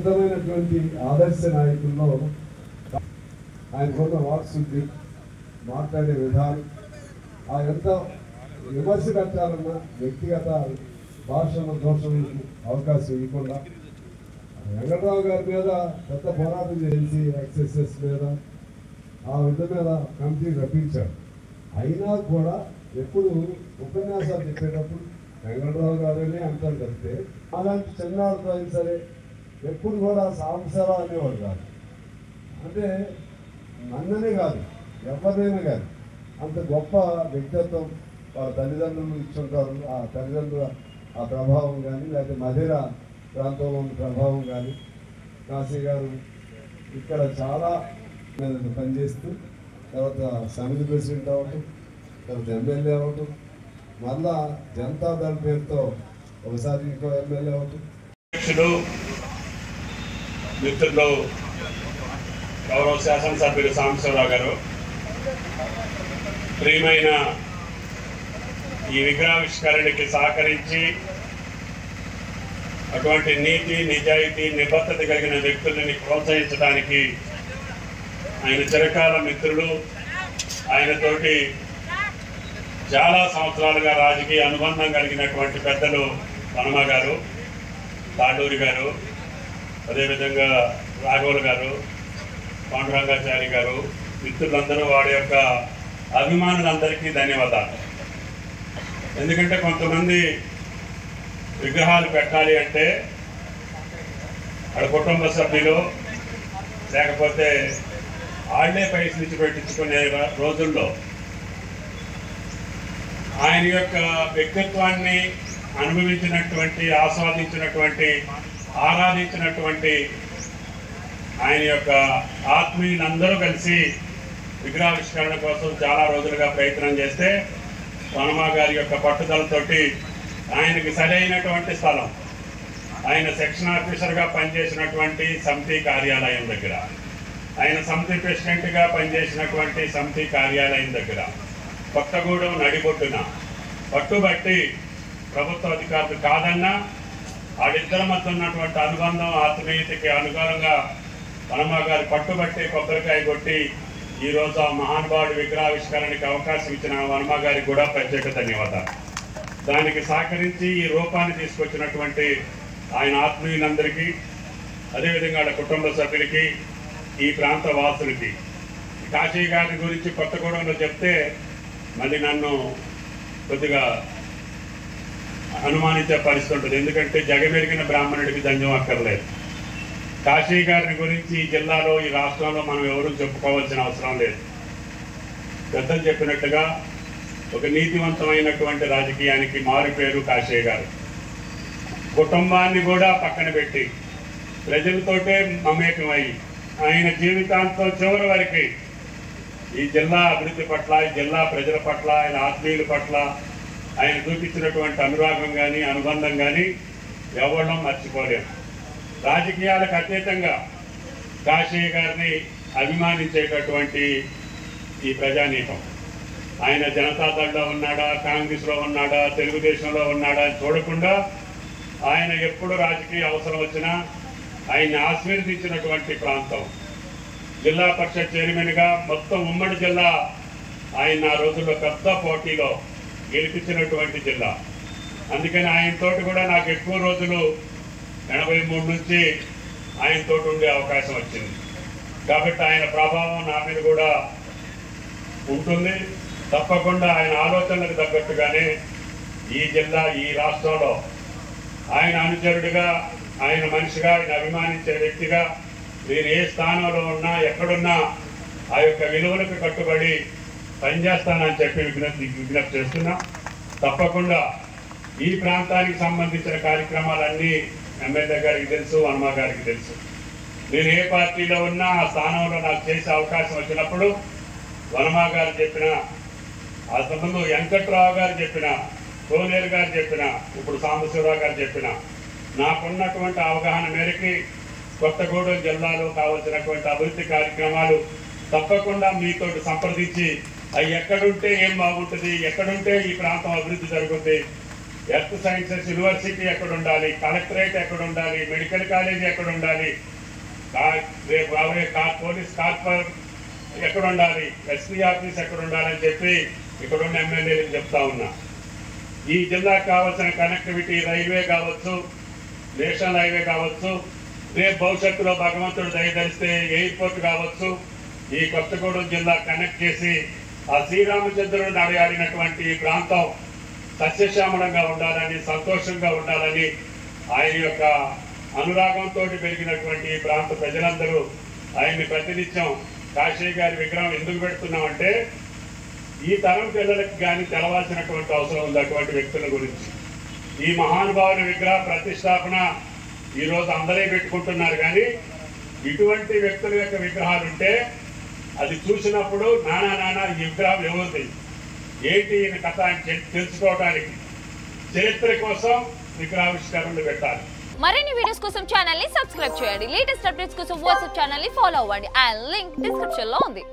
ఉన్నతమైనటువంటి ఆదర్శ నాయకుల్లో ఆయనకున్న వాక్శుద్ధి, మాట్లాడే విధానం, ఆ ఎంత విమర్శ కట్టాలన్న వ్యక్తిగత భాషల దోషాలకు అవకాశం ఇవ్వకుండా వెంకట్రావు గారి మీద పెద్ద పోరాటం చేసి ఎక్సెసెస్ మీద ఆ విధ మీద కమిటీ రప్పించాడు. అయినా కూడా ఎప్పుడు ఉపన్యాసాలు చెప్పేటప్పుడు వెంకట్రావు గారని అంటారు తప్పితే అలాంటి చిన్నాళ్ళతో అయినా సరే ఎప్పుడు కూడా సాంసరా అనేవాడు కాదు. అంటే నన్ననే కాదు, ఎవరినైనా కానీ అంత గొప్ప వ్యక్తిత్వం వాళ్ళ తల్లిదండ్రులు ఇచ్చుంటారు. ఆ తల్లిదండ్రుల ఆ ప్రభావం కానీ, లేకపోతే మధిర ప్రాంతంలో ఉన్న ప్రభావం కానీ, కాశీ గారు ఇక్కడ చాలా పనిచేస్తూ తర్వాత సమితి ప్రెసిడెంట్ అవ్వటం, తర్వాత ఎమ్మెల్యే అవ్వటం, మళ్ళా జనతాదళ పేరుతో ఒకసారి ఇంకో ఎమ్మెల్యే అవ్వటం. మిత్రులు గౌరవ శాసనసభ్యులు సాంబశివరావు గారు, ప్రియమైన ఈ విగ్రహావిష్కరణకి సహకరించి అటువంటి నీతి, నిజాయితీ, నిబద్ధత కలిగిన వ్యక్తులని ప్రోత్సహించడానికి ఆయన చిరకాల మిత్రులు, ఆయనతోటి చాలా సంవత్సరాలుగా రాజకీయ అనుబంధం కలిగినటువంటి పెద్దలు వనమ గారు, తాడూరి గారు, అదేవిధంగా రాఘవులు గారు, పాండురంగాచారి గారు, మిత్రులందరూ వాడి యొక్క అభిమానులందరికీ ధన్యవాదాలు. ఎందుకంటే కొంతమంది విగ్రహాలు పెట్టాలి అంటే వాళ్ళ కుటుంబ సభ్యులు లేకపోతే వాళ్ళే పైసలు ఇచ్చి పెట్టించుకునే రోజుల్లో ఆయన యొక్క వ్యక్తిత్వాన్ని అనుభవించినటువంటి, ఆస్వాదించినటువంటి, ఆరాధించినటువంటి ఆయన యొక్క ఆత్మీయులందరూ కలిసి విగ్రహావిష్కరణ కోసం చాలా రోజులుగా ప్రయత్నం చేస్తే వనమ గారి యొక్క పట్టుదలతోటి ఆయనకి సరైనటువంటి స్థలం, ఆయన సెక్షన్ ఆఫీసర్గా పనిచేసినటువంటి సమితి కార్యాలయం దగ్గర, ఆయన సమితి ప్రెసిడెంట్గా పనిచేసినటువంటి సమితి కార్యాలయం దగ్గర, కొత్తగూడెం నడిబొట్టున పట్టుబట్టి ప్రభుత్వ అధికారులు కాదన్నా వాళ్ళిద్దరి మధ్య ఉన్నటువంటి అనుబంధం, ఆత్మీయతకి అనుగుణంగా వనమ గారి పట్టుబట్టి కొబ్బరికాయ కొట్టి ఈరోజు ఆ మహానుభావుడి విగ్రహావిష్కరణకి అవకాశం ఇచ్చిన వనమ గారికి కూడా ప్రత్యేక ధన్యవాదాలు. దానికి సహకరించి ఈ రూపాన్ని తీసుకొచ్చినటువంటి ఆయన ఆత్మీయులందరికీ, అదేవిధంగా వాళ్ళ కుటుంబ సభ్యులకి, ఈ ప్రాంత వాసులకి, కాశీ గారి గురించి కొత్తగూడెంలో చెప్తే మళ్ళీ నన్ను కొద్దిగా అనుమానించే పరిస్థితి ఉంటుంది. ఎందుకంటే జగమెరిగిన బ్రాహ్మణుడికి దంజం అక్కర్లేదు. కాశీ గారిని గురించి ఈ జిల్లాలో, ఈ రాష్ట్రంలో మనం ఎవరూ చెప్పుకోవాల్సిన అవసరం లేదు. పెద్దలు చెప్పినట్టుగా ఒక నీతివంతమైనటువంటి రాజకీయానికి మారుపేరు కాశీ గారు. కుటుంబాన్ని కూడా పక్కన పెట్టి ప్రజలతోటే మమేకమై ఆయన జీవితాంతం చివరి వరకు ఈ జిల్లా అభివృద్ధి పట్ల, ఈ జిల్లా ప్రజల పట్ల, ఆయన ఆత్మీయుల పట్ల ఆయన చూపించినటువంటి అనురాగం కానీ, అనుబంధం కానీ ఎవరూ మర్చిపోలేము. రాజకీయాలకు అతీతంగా కాశీ గారిని అభిమానించేటటువంటి ఈ ప్రజానీకం, ఆయన జనతాదళలో ఉన్నాడా, కాంగ్రెస్లో ఉన్నాడా, తెలుగుదేశంలో ఉన్నాడా అని చూడకుండా ఆయన ఎప్పుడు రాజకీయ అవసరం వచ్చినా ఆయన్ని ఆశీర్వదించినటువంటి ప్రాంతం. జిల్లా పరిషత్ చైర్మన్గా మొత్తం ఉమ్మడి జిల్లా ఆయన ఆ రోజుల్లో పెద్ద పోటీలో గెలిపించినటువంటి జిల్లా. అందుకని ఆయనతోటి కూడా నాకు ఎక్కువ రోజులు 83 నుంచి ఆయనతో ఉండే అవకాశం వచ్చింది. కాబట్టి ఆయన ప్రభావం నా మీద కూడా ఉంటుంది. తప్పకుండా ఆయన ఆలోచనలకు తగ్గట్టుగానే ఈ జిల్లా, ఈ రాష్ట్రంలో ఆయన అనుచరుడిగా, ఆయన మనిషిగా, ఆయన అభిమానించే వ్యక్తిగా నేను ఏ స్థానంలో ఉన్నా, ఎక్కడున్నా ఆ యొక్క విలువలకు కట్టుబడి పనిచేస్తానని చెప్పి విజ్ఞప్తి చేస్తున్నా. తప్పకుండా ఈ ప్రాంతానికి సంబంధించిన కార్యక్రమాలన్నీ ఎమ్మెల్యే గారికి తెలుసు, వనమ గారికి తెలుసు. నేను ఏ పార్టీలో ఉన్నా ఆ స్థానంలో నాకు చేసే అవకాశం వచ్చినప్పుడు వనమ గారు చెప్పిన, ఆ సంబంధం వెంకట్రావు గారు చెప్పిన, కోనేరు గారు చెప్పిన, ఇప్పుడు సాంబశివరావు గారు చెప్పిన, నాకున్నటువంటి అవగాహన మేరకి కొత్తగూడెం జిల్లాలో కావాల్సినటువంటి అభివృద్ధి కార్యక్రమాలు తప్పకుండా మీతో సంప్రదించి అవి ఎక్కడుంటే ఏం బాగుంటుంది, ఎక్కడుంటే ఈ ప్రాంతం అభివృద్ధి జరుగుతుంది, ఎర్త్ సైన్సెస్ యూనివర్సిటీ ఎక్కడ ఉండాలి, కలెక్టరేట్ ఎక్కడ ఉండాలి, మెడికల్ కాలేజీ ఎక్కడ ఉండాలి, రేపు పోలీస్ కార్పొరేట్ ఎక్కడ ఉండాలి, ఎస్పీ ఆఫీస్ ఎక్కడ ఉండాలని చెప్పి ఇక్కడ ఉన్న ఎమ్మెల్యేలకు చెప్తా ఉన్నా. ఈ జిల్లాకు కావాల్సిన కనెక్టివిటీ రైల్వే కావచ్చు, నేషనల్ హైవే కావచ్చు, రేపు భవిష్యత్తులో భగవంతుడు దయదలిస్తే ఎయిర్పోర్ట్ కావచ్చు, ఈ కొత్తగూడెం జిల్లా కనెక్ట్ చేసి ఆ శ్రీరామచంద్రుడు నడయాడినటువంటి ప్రాంతం సస్యశ్యామలంగా ఉండాలని, సంతోషంగా ఉండాలని ఆయన యొక్క అనురాగంతో పెరిగినటువంటి ఈ ప్రాంత ప్రజలందరూ ఆయన్ని ప్రతినిత్యం కాశీ గారి విగ్రహం ఎందుకు పెడుతున్నామంటే ఈ తరం పిల్లలకు కానీ తెలవాల్సినటువంటి అవసరం ఉంది అటువంటి వ్యక్తుల గురించి. ఈ మహానుభావుల విగ్రహ ప్రతిష్టాపన ఈరోజు అందరే పెట్టుకుంటున్నారు, కానీ ఇటువంటి వ్యక్తుల యొక్క విగ్రహాలు ఉంటే అది చూసినప్పుడు నానా ఈ విగ్రహం ఎవరిది, ఏంటి ఈయన కథ అని తెలుసుకోవడానికి చరిత్ర కోసం విగ్రహావిష్కరణలు పెట్టాలి. మరిన్ని వీడియోస్ కోసం ఛానల్ ని సబ్స్క్రైబ్ చేయండి. లేటెస్ట్ అప్డేట్స్ కోసం వాట్సాప్ ఛానల్ ని ఫాలో అవ్వండి. ఆ లింక్ డిస్క్రిప్షన్ లో ఉంది.